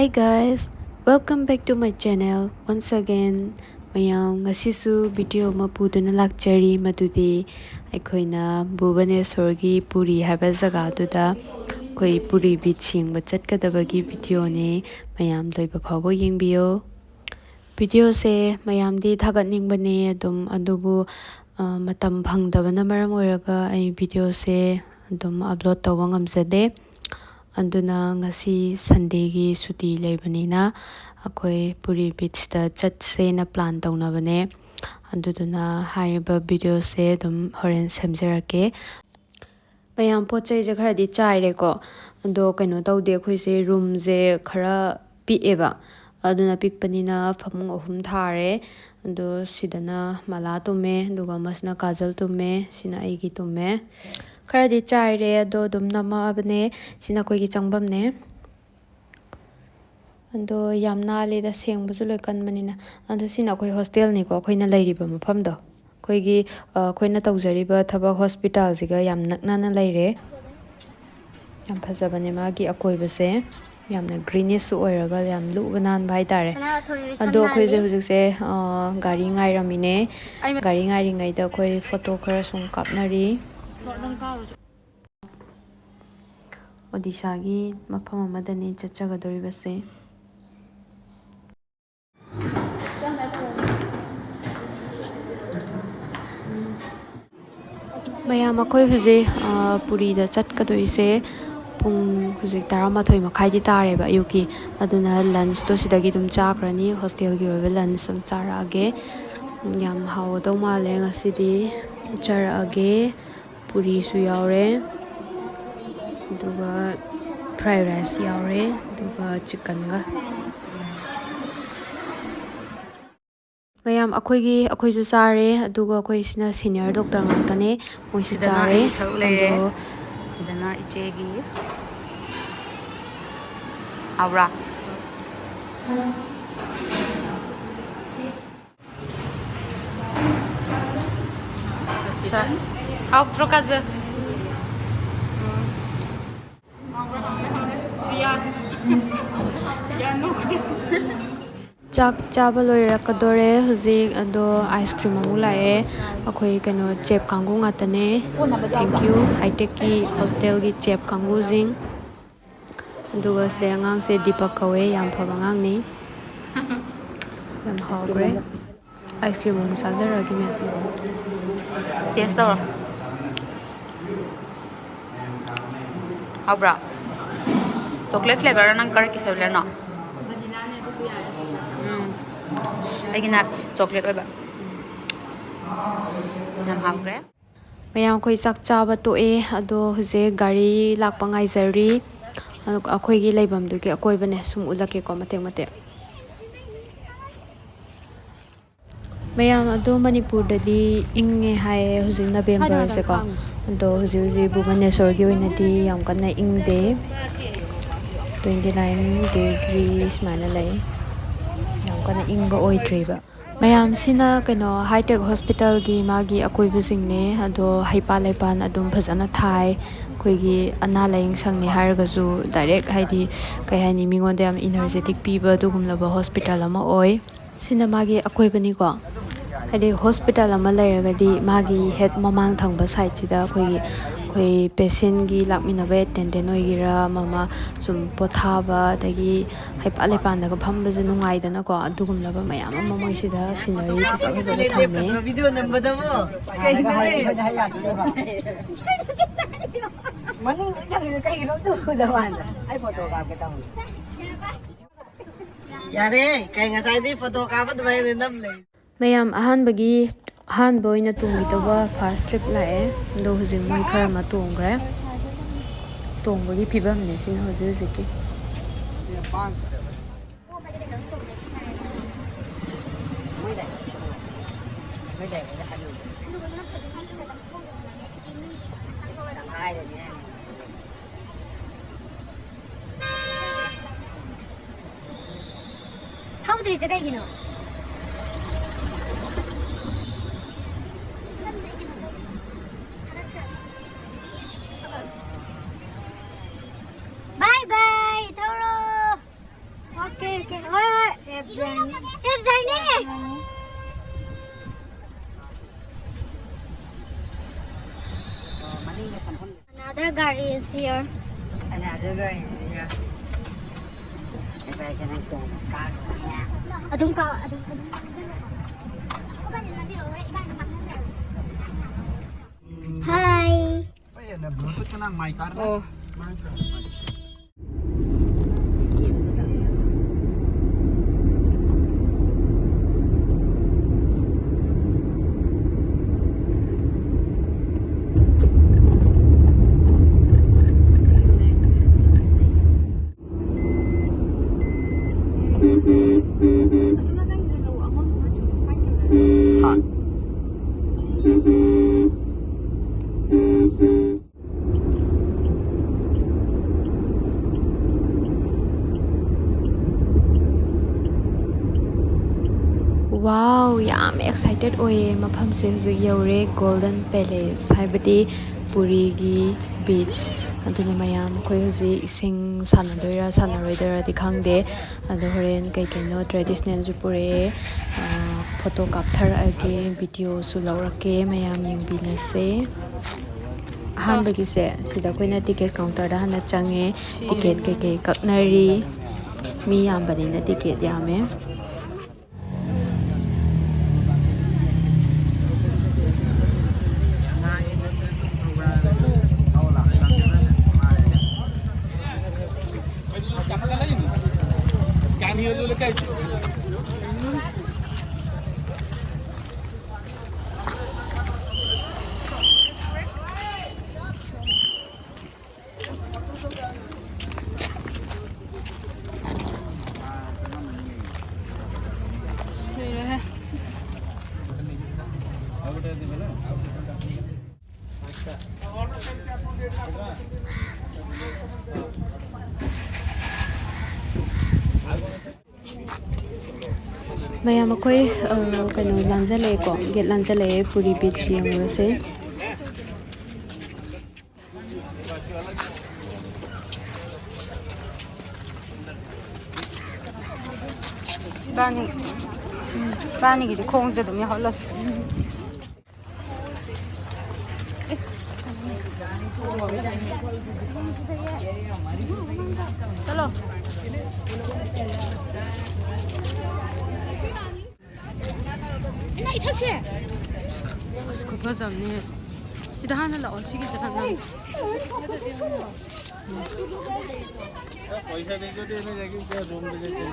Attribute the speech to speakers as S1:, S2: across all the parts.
S1: Hi guys, welcome back to my channel once again. Mayam ngasisu video ma puduna lakchari madudi aikoina Bhubaneswargi Puri haba jaga duda koi Puri beach yengba chatkadabagi video ne mayam loiba phawba yengbiyo. Video se mayamdi thagatningbane adum adubu matam phangdabana maram oiraga ai video se adum upload tawba ngamjade. Anduna ngasi Sunday gi suti lebanina akoi Puri beach da chatse na plan tawnabane anduduna haiba video se dum horen semjerake mayam pochai je khara di chaire ko ando kaino tawde khoi se room je khara pieba aduna pikpanina phamung ahum thare ando sidana mala tume duga masna kajal tume sina aigi tume khara di chaire ado dum nama abne sina koi gi changbam ne ando yamna le da seng buzu loi kan manina ando sina koi hostel ni ko khoina leiriba mafam do koi gi khoina tawjariba thaba hospital siga yam nakna na leire yam phajabane ma gi akoi base yamna greenish su oiraga yam lu banan bai tare ando khoi je hujik se gari ngai ramine gari ngai ri ngai da khoi photo khara sum kapnari Odisha-gi mafam amadani chachagadoribase mayam akoi huje Puri da chatkadoise pung huje taramathoi makhai di tare ba yuki aduna lunch to sidagi dum chakrani hostel gi oiba lunch sam charage yam hawdo male ngasidi charage puri su yaure duga fried rice yaure duga chicken ga mayam akoi ju sare aduga akoi sina senior doctor ngantane moi su chare ando
S2: sidana ichegi aura outro kaza
S1: chak chaba loirakadore huzik ado ice cream amu lae akoi kano chef kangu ngatane thank you high tech ki hostel gi chef kangu jing aduga sde angang se Deepak kawe yam phaba ngang ni yam hawgre ice cream amu sajaragine
S2: taste tawra abra chocolate flavor nang kar ki flavor no agina chocolate oiba yam hawgre
S1: mayam khoi chak chaba to e ado huje gari lakpa ngai jari akoi gi leibam du ki akoi bane sum ulake ko mate mate mayam ado Manipur dadi inge hai huje November se ko ado huje Bhubaneswar gi oina di yam kana ingde 29 degrees mana lai yam kana ingba oidriba mayam sina kano high tech hospital gi magi akoi busing ne ado haipa leipan adum phajana thai koi gi ana laing sang ni harga ju direct haidi kai hani mingonde am energetic piba dugumlaba hospital ama oi sina magi akoi bani ko haidi hospital ama lairagadi magi head mamang thangba side sida koi patient gi lakminaba attendant oigira mama sum pothaba dagi haipa leipan daga phamba je nungai dana ko adugumlaba mayam ama moi sida scenery faja faja thame
S3: video number damo kai maning kai ro tu dawan ai photo ka ke tamu yare kai ngasai di photo ka ba dbai nam le
S1: mayam ahanba oina tungbi toba first trip lae ndo hujing moi khara ma tongre tongbagi phibam ne sina hujik ki
S4: 타오들이 제가 이기노. 바이바이 타오로.
S3: Safe journey.
S4: Safe journey. Another gari is here.
S3: Another girl is here. If I can go back.
S4: Adung ka. Hi.
S3: Ayun, na-bluetooth ko na ang mic card.
S2: Oh.
S1: Wow, yam excited oye mafam se huzu yaure Golden Palace haibadi Puri gi beach aduna mayam koi huzi ising sanadoira sanaroidara di khangde ado horen kai kaino traditional jupure photo capture age video su laurake mayam yengbinase ahanbagi se sida koina ticket counter da hana change ticket ke kaknari mi yambani na ticket yame mayam koi kano lanjale ko get lanjale Puri beach yengrose
S2: Bani gidi khongje dum ya holas. Chalo.
S4: Ina ithak se.
S2: Usko bazamne. Sida hana la on sigi jana.
S5: पैसा दिएको थियो यसले जाके त्यहाँ room दिएको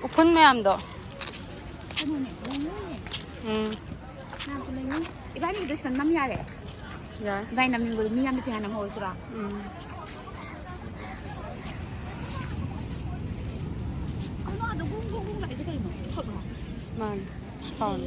S2: Upun mayamdo.
S6: Ibani itu sedang nam ya le.
S2: Ya.
S6: Ibani nam minggu mi am itu hanam horus ra. Kalau ada gung lah itu kalau tak lah.
S2: Man. Sound.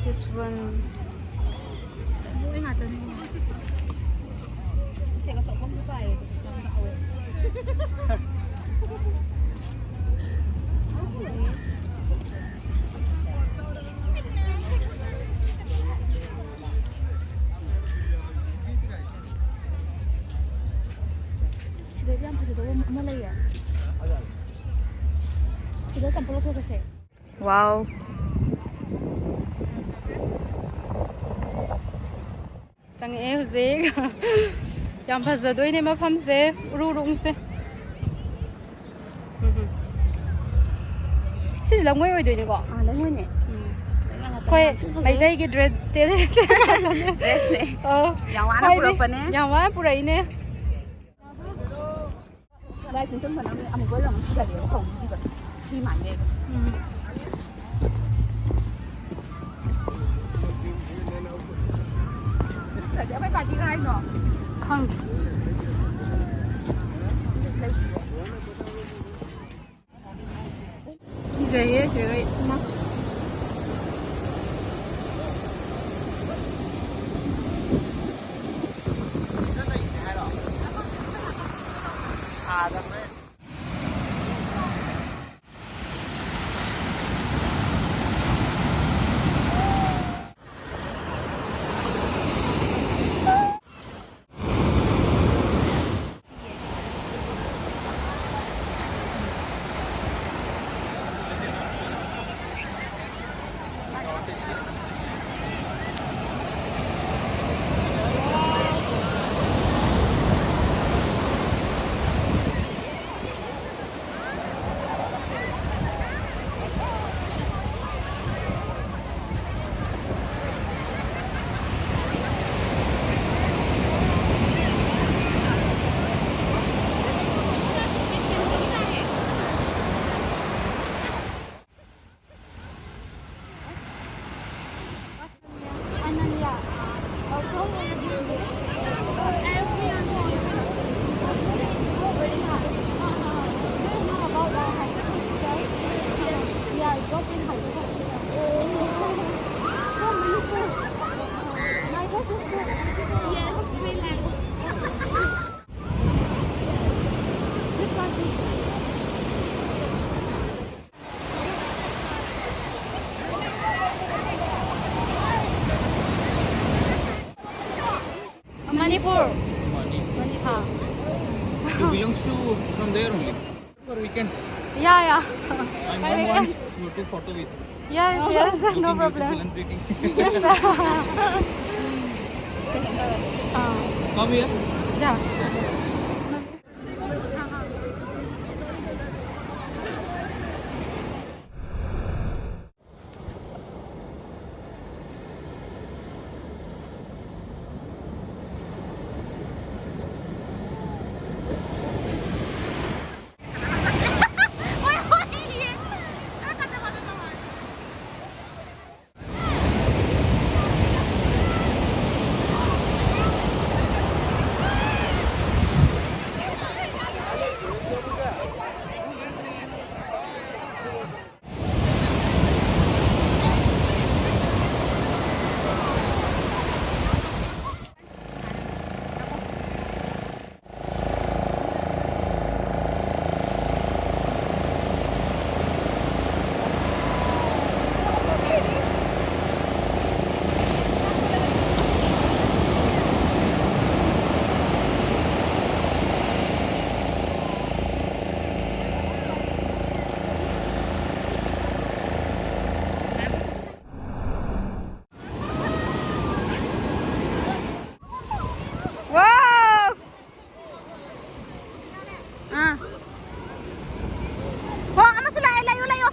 S2: This one.
S6: Bukan ada ni. Saya kata kamu buka ya. Sudah jam sudah mulai ya. Sudah sampai lokasi saya.
S2: Wow. Sang e huze. Yam phazadoi ne mafam se ururung se. Si la ngoi oi doi ne ko.
S6: Lấy nguyên này.
S2: Khoi mai dai gi dress te
S6: Dress này. Yang mana pura apa ni?
S2: Yang wa purai ne.
S6: Đây chúng tôi mình ăn một bữa là một cái điều không được suy mãi về. Sẽ phải chị gai nữa.
S2: Can't.
S6: Dễ dễ mà.
S2: Manipur.
S5: Money.
S2: Huh.
S5: It belongs to from there only. For weekends.
S2: Yeah.
S5: My mom wants to photo with.
S2: Yes, no
S5: Looking
S2: problem.
S5: beautiful and pretty.
S2: Yes,
S5: Come here.
S2: yeah. Wow! Oh, ano sila? Layo-layo.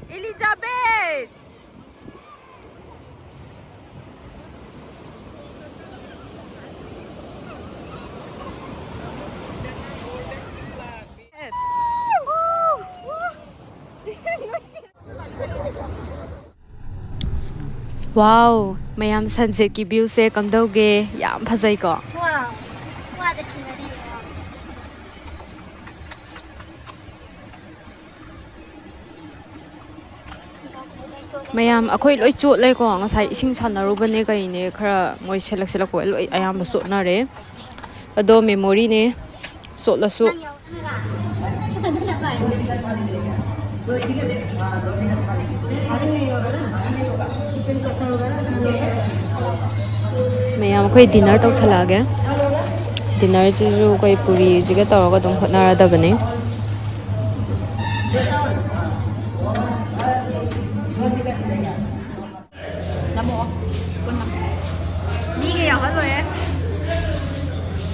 S2: Elizabeth!
S1: Wow, mayam sunset ki view se kamdauge yam phajai ko.
S4: Wow. What a scenery.
S1: Mayam akhoi loi chot lai ko ngasai ising sanaru bane kai ne khara moi selak ko loi ayam ba sot na re ado memory ne sot la su mayam khoi dinner tau chala ge dinner ji ju koi puri ji ga taw ga dong hotna ra da bane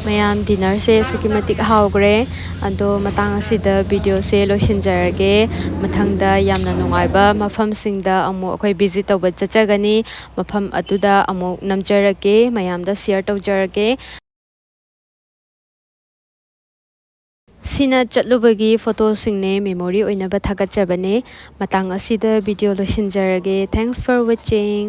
S1: mayam dinner se sukimatik haugre ado matang asida video se loisinjarage mathangda yamna nungai ba mafam singda amu akhoi visit tawba chachagani mafam atuda amu namjarage mayam da share tawjarage ꯁꯤꯅ ꯆꯠꯂꯨꯕꯒꯤ ꯐꯣꯇꯣꯁꯤꯡꯅꯦ memory ꯑꯣꯏꯅꯕ ꯊꯥꯒꯠꯆꯕꯅꯦ ꯃꯇꯥꯡ ꯑꯁꯤꯗ video ꯂꯣꯏꯁꯤꯟꯖꯔꯒꯦ thanks four washing